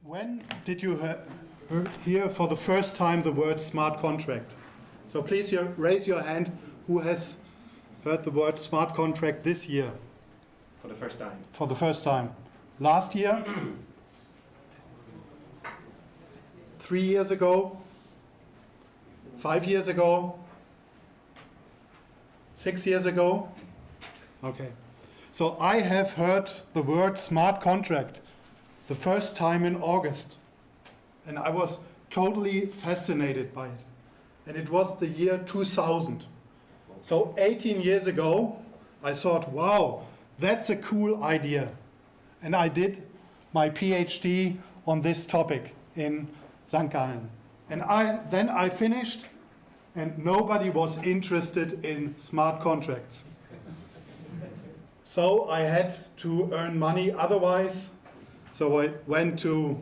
When did you hear for the first time the word smart contract? So please raise your hand who has heard the word smart contract this year. For the first time. For the first time. Last year? 3 years ago? 5 years ago? 6 years ago? Okay. So I have heard the word smart contract the first time in August. And I was totally fascinated by it. And it was the year 2000. So 18 years ago, I thought, wow, that's a cool idea. And I did my PhD on this topic in St. Gallen. And then I finished, and nobody was interested in smart contracts. So I had to earn money otherwise. So I went to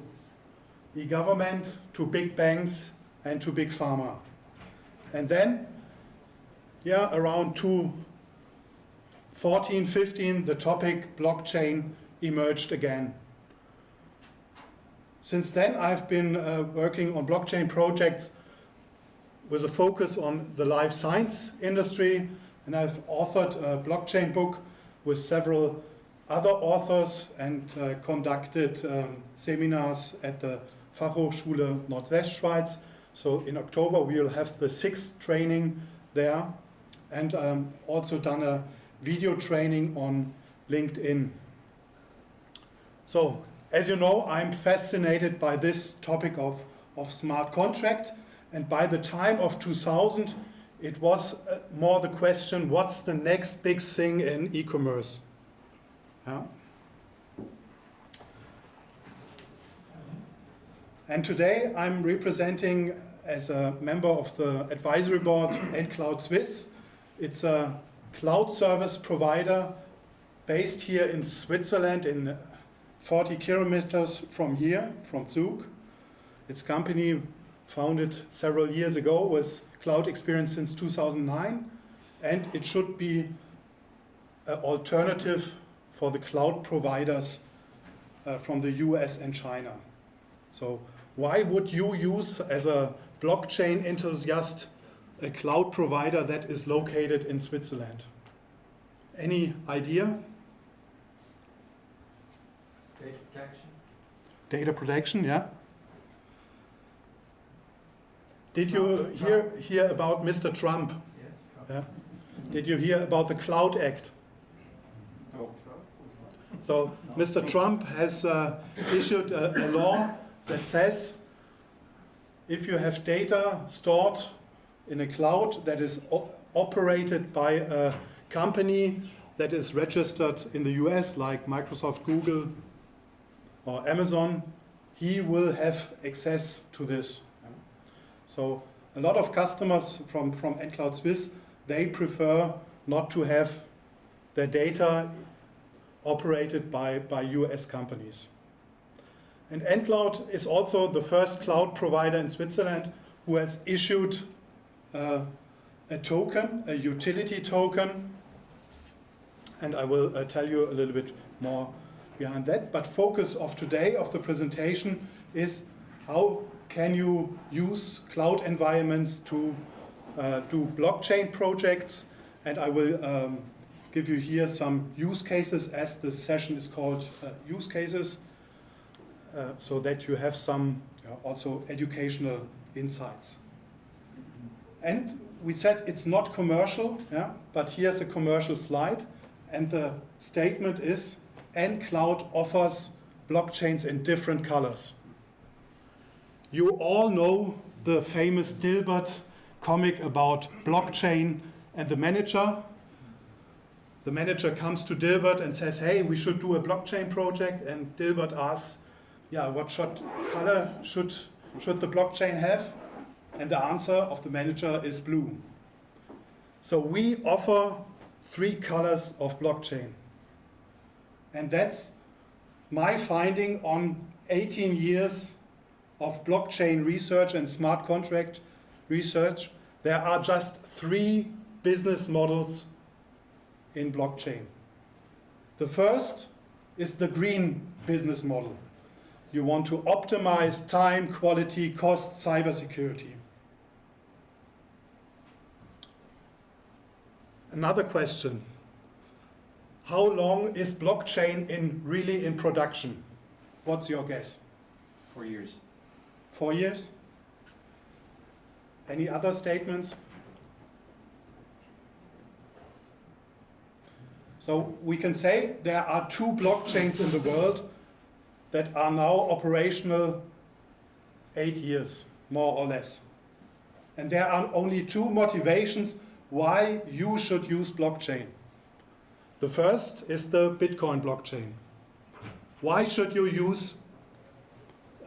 e-government, to big banks, and to big pharma. And then, around 2014, 15, the topic blockchain emerged again. Since then, I've been working on blockchain projects with a focus on the life science industry, and I've authored a blockchain book with several other authors and conducted seminars at the Fachhochschule Nordwestschweiz. So in October we will have the 6th training there, and also done a video training on LinkedIn. So as you know, I'm fascinated by this topic of smart contract, and by the time of 2000 it was more the question, what's the next big thing in e-commerce? Yeah. And today I'm representing as a member of the advisory board Ncloud Swiss. It's a cloud service provider based here in Switzerland, in 40 kilometers from here, from Zug. It's a company founded several years ago with cloud experience since 2009, and it should be an alternative for the cloud providers from the US and China. So why would you use, as a blockchain enthusiast, a cloud provider that is located in Switzerland? Any idea? Data protection. Data protection, yeah. Did you hear about Mr. Trump? Yes, Trump. Yeah. Did you hear about the Cloud Act? No. So Mr. Trump has issued a law that says if you have data stored in a cloud that is operated by a company that is registered in the US, like Microsoft, Google, or Amazon, he will have access to this. So a lot of customers from Ncloud Swiss, they prefer not to have their data operated by US companies. And Ncloud is also the first cloud provider in Switzerland who has issued a token, a utility token, and I will tell you a little bit more behind that. But focus of today, of the presentation, is how can you use cloud environments to do blockchain projects, and I will give you here some use cases, as the session is called use cases, so that you have some also educational insights. And we said it's not commercial, but here's a commercial slide, and the statement is Ncloud offers blockchains in different colors. You all know the famous Dilbert comic about blockchain and the manager. The manager comes to Dilbert and says, hey, we should do a blockchain project, and Dilbert asks, what color should the blockchain have? And the answer of the manager is blue. So we offer 3 colors of blockchain. And that's my finding on 18 years of blockchain research and smart contract research. There are just 3 business models in blockchain. The first is the green business model. You want to optimize time, quality, cost, cybersecurity. Another question. How long is blockchain really in production? What's your guess? 4 years. 4 years? Any other statements? So we can say there are 2 blockchains in the world that are now operational 8 years, more or less. And there are only 2 motivations why you should use blockchain. The first is the Bitcoin blockchain. Why should you use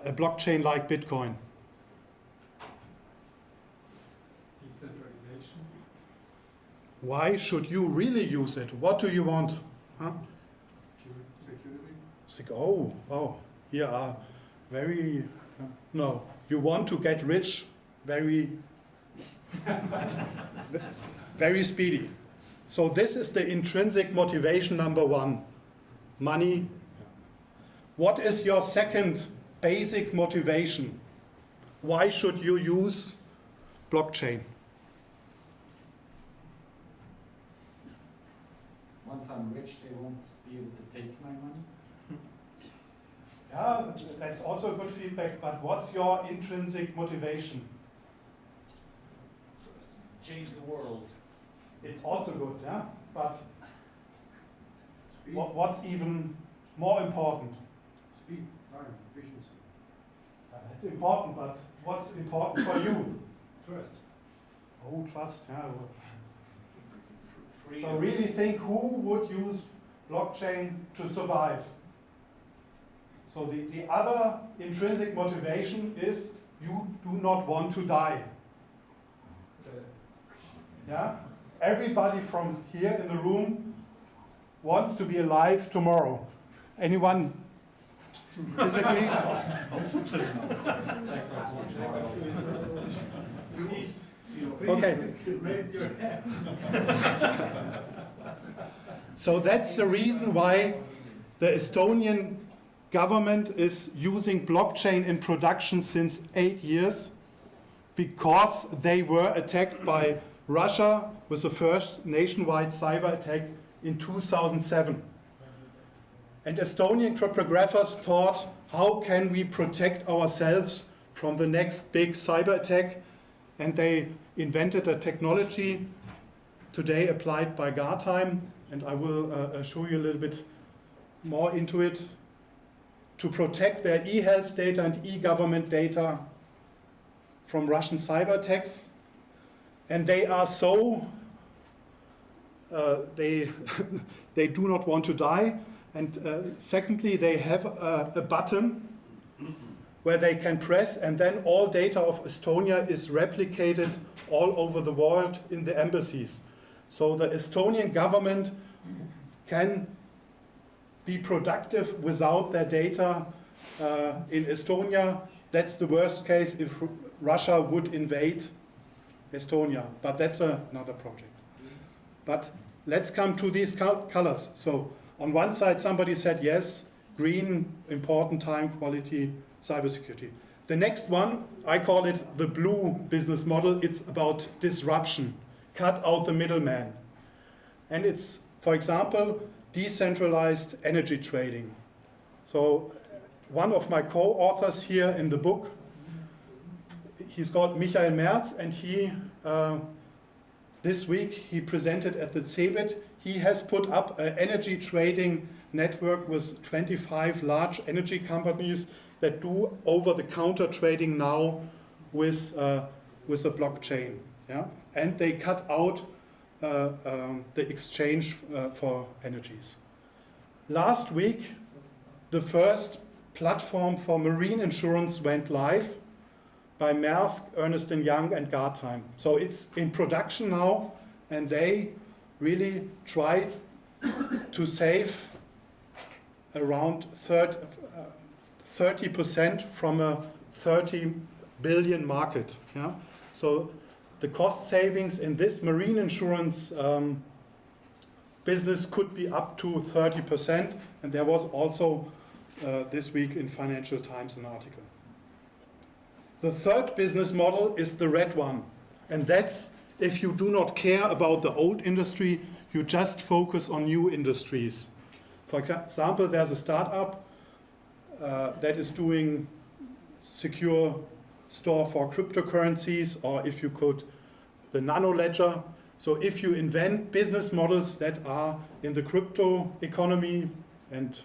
a blockchain like Bitcoin? Decentralization. Why should you really use it? What do you want? Huh? Security. Oh, wow. Here are very... no, you want to get rich very, very speedy. So this is the intrinsic motivation number 1. Money. What is your second basic motivation? Why should you use blockchain? Once I'm rich, they won't be able to take my money. Yeah, that's also good feedback, but what's your intrinsic motivation? Change the world. It's also good, yeah, but Speed. what's even more important? Speed, time, efficiency. That's important, but what's important for you? Trust. Oh, trust, yeah. So Freedom. really think who would use blockchain to survive. So the other intrinsic motivation is you do not want to die. Yeah? Everybody from here in the room wants to be alive tomorrow. Anyone disagree? Okay. Raise your hand. So that's the reason why the Estonian government is using blockchain in production since 8 years, because they were attacked by Russia with the first nationwide cyber attack in 2007. And Estonian cryptographers thought, how can we protect ourselves from the next big cyber attack? And they invented a technology today applied by Gartime, and I will show you a little bit more into it, to protect their e-health data and e-government data from Russian cyber attacks. And they are so, they do not want to die. And secondly, they have a button where they can press, and then all data of Estonia is replicated all over the world in the embassies. So the Estonian government can be productive without their data in Estonia. That's the worst case if Russia would invade Estonia, but that's another project. But let's come to these colors. So on one side, somebody said yes, green, important, time, quality, cybersecurity. The next one, I call it the blue business model. It's about disruption, cut out the middleman. And it's, for example, decentralized energy trading. So one of my co-authors here in the book, he's called Michael Merz, and he, this week, he presented at the CeBIT. He has put up an energy trading network with 25 large energy companies that do over-the-counter trading now with a blockchain. Yeah? And they cut out the exchange for energies. Last week, the first platform for marine insurance went live by Maersk, Ernst & Young, and Gartime. So it's in production now, and they really try to save around 30% from a 30 billion market. Yeah? So the cost savings in this marine insurance business could be up to 30%, and there was also this week in Financial Times an article. The third business model is the red one, and that's if you do not care about the old industry, you just focus on new industries. For example, there's a startup that is doing secure store for cryptocurrencies, or if you could, the nano ledger. So if you invent business models that are in the crypto economy, and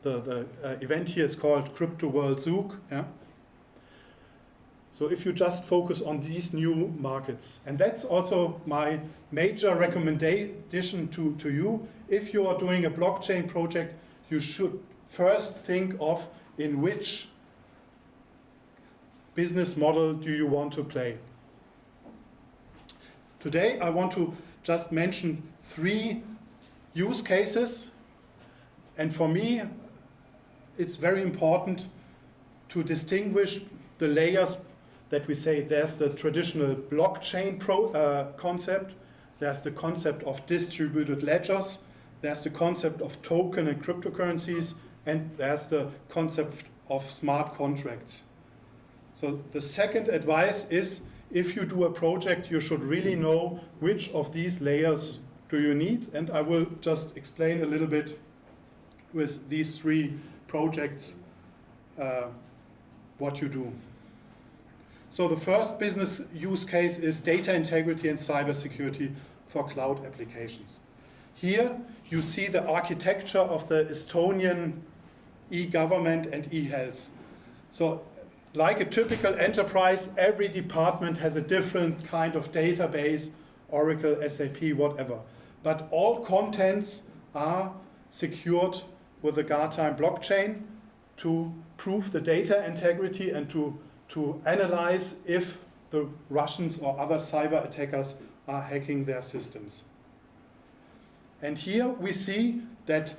the event here is called CryptoWorldZug. Yeah? So if you just focus on these new markets, and that's also my major recommendation to you. If you are doing a blockchain project, you should first think of in which business model do you want to play. Today I want to just mention 3 use cases, and for me it's very important to distinguish the layers that we say. There's the traditional blockchain concept, there's the concept of distributed ledgers, there's the concept of token and cryptocurrencies, and there's the concept of smart contracts. So the second advice is, if you do a project, you should really know which of these layers do you need, and I will just explain a little bit with these 3 projects what you do. So the first business use case is data integrity and cybersecurity for cloud applications. Here you see the architecture of the Estonian e-government and e-health. So like a typical enterprise, every department has a different kind of database, Oracle, SAP, whatever. But all contents are secured with the Guardtime blockchain to prove the data integrity and to analyze if the Russians or other cyber attackers are hacking their systems. And here we see that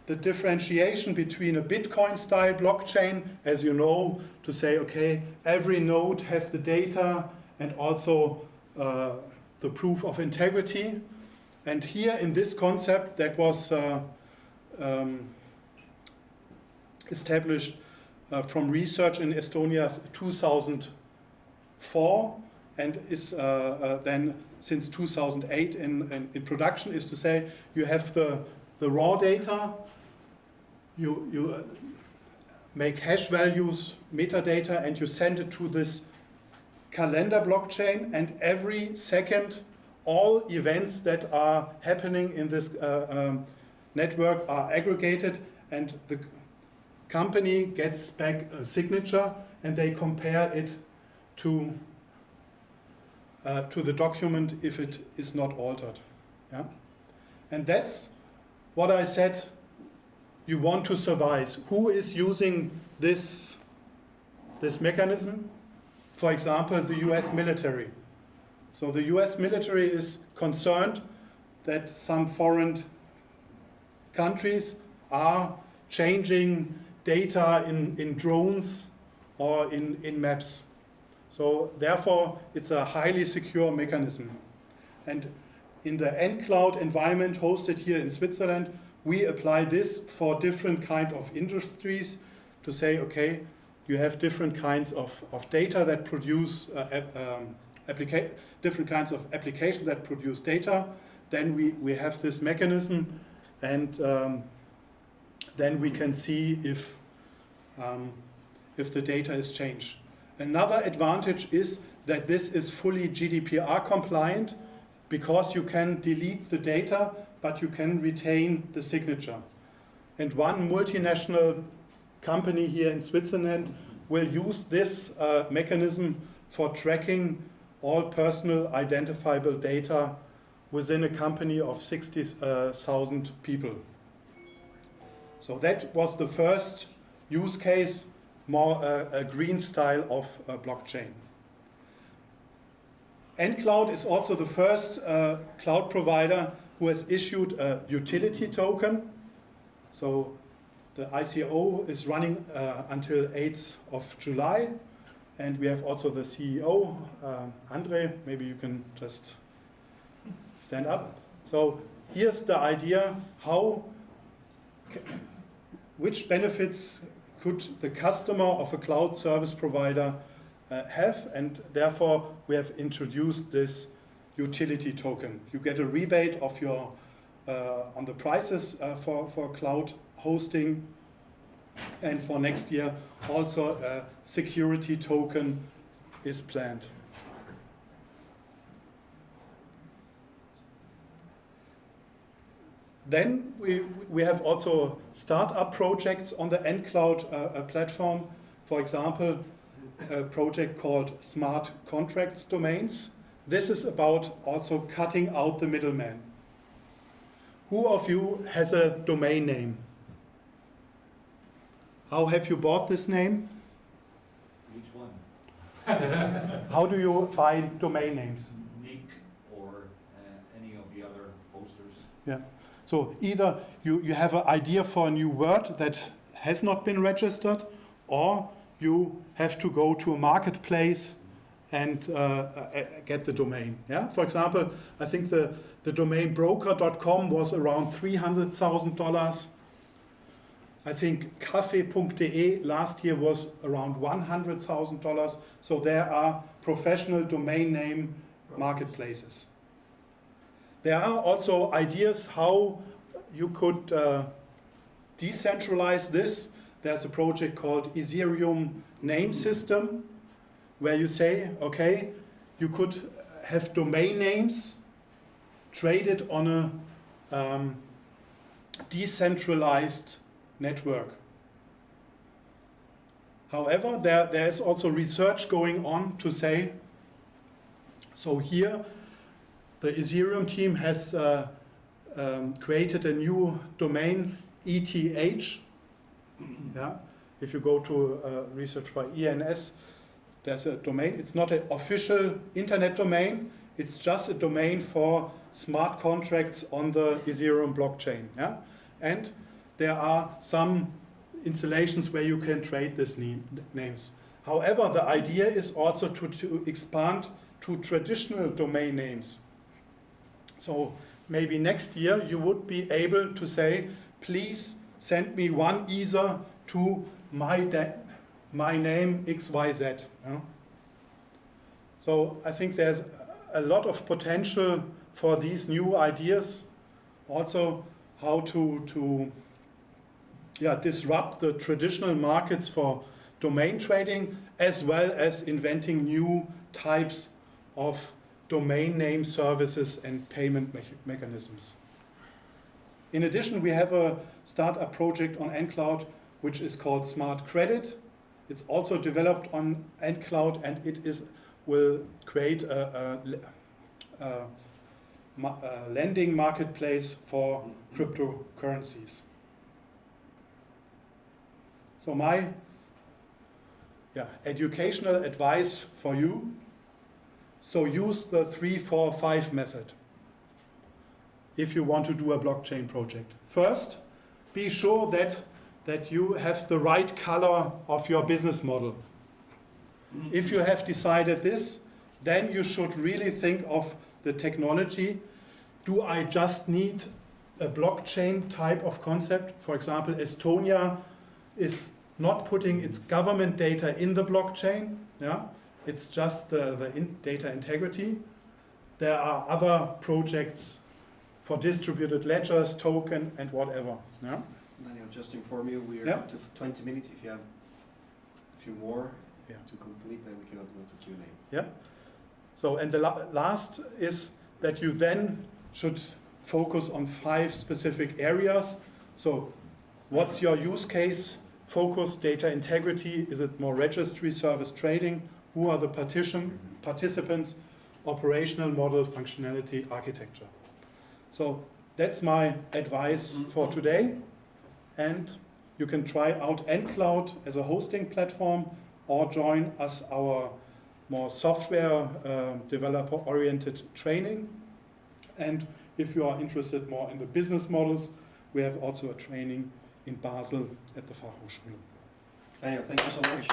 the differentiation between a Bitcoin-style blockchain, as you know, to say, okay, every node has the data and also the proof of integrity. And here in this concept that was established from research in Estonia 2004 and is then since 2008 in production, is to say you have the raw data, you make hash values, metadata, and you send it to this calendar blockchain, and every second all events that are happening in this network are aggregated, and the company gets back a signature and they compare it to the document if it is not altered. Yeah? And that's what I said you want to survive. Who is using this mechanism? For example, the US military. So the US military is concerned that some foreign countries are changing data in drones or in maps. So therefore, it's a highly secure mechanism. And in the Ncloud environment hosted here in Switzerland, we apply this for different kind of industries to say, okay, you have different kinds of data that produce different kinds of applications that produce data. Then we have this mechanism, and then we can see if the data is changed. Another advantage is that this is fully GDPR compliant, because you can delete the data, but you can retain the signature. And one multinational company here in Switzerland will use this mechanism for tracking all personal identifiable data within a company of 60,000 people. So that was the first use case, more a green style of blockchain. Ncloud is also the first cloud provider who has issued a utility token. So the ICO is running until 8th of July. And we have also the CEO, Andre, maybe you can just stand up. So here's the idea, how which benefits could the customer of a cloud service provider have, and therefore we have introduced this utility token. You get a rebate of your on the prices for cloud hosting, and for next year also a security token is planned. Then we have also startup projects on the Ncloud platform. For example, a project called Smart Contracts Domains. This is about also cutting out the middleman. Who of you has a domain name? How have you bought this name? Which one? How do you buy domain names? Nick or any of the other posters? Yeah. So either you have an idea for a new word that has not been registered, or you have to go to a marketplace and get the domain. Yeah. For example, I think the domain broker.com was around $300,000. I think cafe.de last year was around $100,000. So there are professional domain name marketplaces. There are also ideas how you could decentralize this. There's a project called Ethereum Name System, where you say, okay, you could have domain names traded on a decentralized network. However, there is also research going on to say, so here the Ethereum team has created a new domain, ETH. Yeah. If you go to research for ENS, there's a domain. It's not an official internet domain. It's just a domain for smart contracts on the Ethereum blockchain. Yeah? And there are some installations where you can trade these names. However, the idea is also to expand to traditional domain names. So maybe next year you would be able to say, please send me one Ether to my name XYZ. Yeah? So I think there's a lot of potential for these new ideas. Also how to disrupt the traditional markets for domain trading, as well as inventing new types of domain name services and payment mechanisms. In addition, we have a startup project on Ncloud which is called Smart Credit. It's also developed on Ncloud, and it will create a lending marketplace for cryptocurrencies. So my educational advice for you, so use the 3-4-5 method if you want to do a blockchain project. First, be sure that you have the right color of your business model. If you have decided this, then you should really think of the technology. Do I just need a blockchain type of concept? For example, Estonia is not putting its government data in the blockchain. Yeah? It's just the data integrity. There are other projects for distributed ledgers, token, and whatever. Yeah? Daniel, just to inform you, we're up to 20 minutes. If you have a few more to complete, then we can go to Q&A. Yeah. So, and the last is that you then should focus on 5 specific areas. So, what's your use case? Focus, data integrity. Is it more registry service trading? Who are the participants? Operational model, functionality, architecture. So that's my advice for today. And you can try out Ncloud as a hosting platform, or join us our more software developer-oriented training. And if you are interested more in the business models, we have also a training in Basel at the Fachhochschule. Daniel, thank you so much.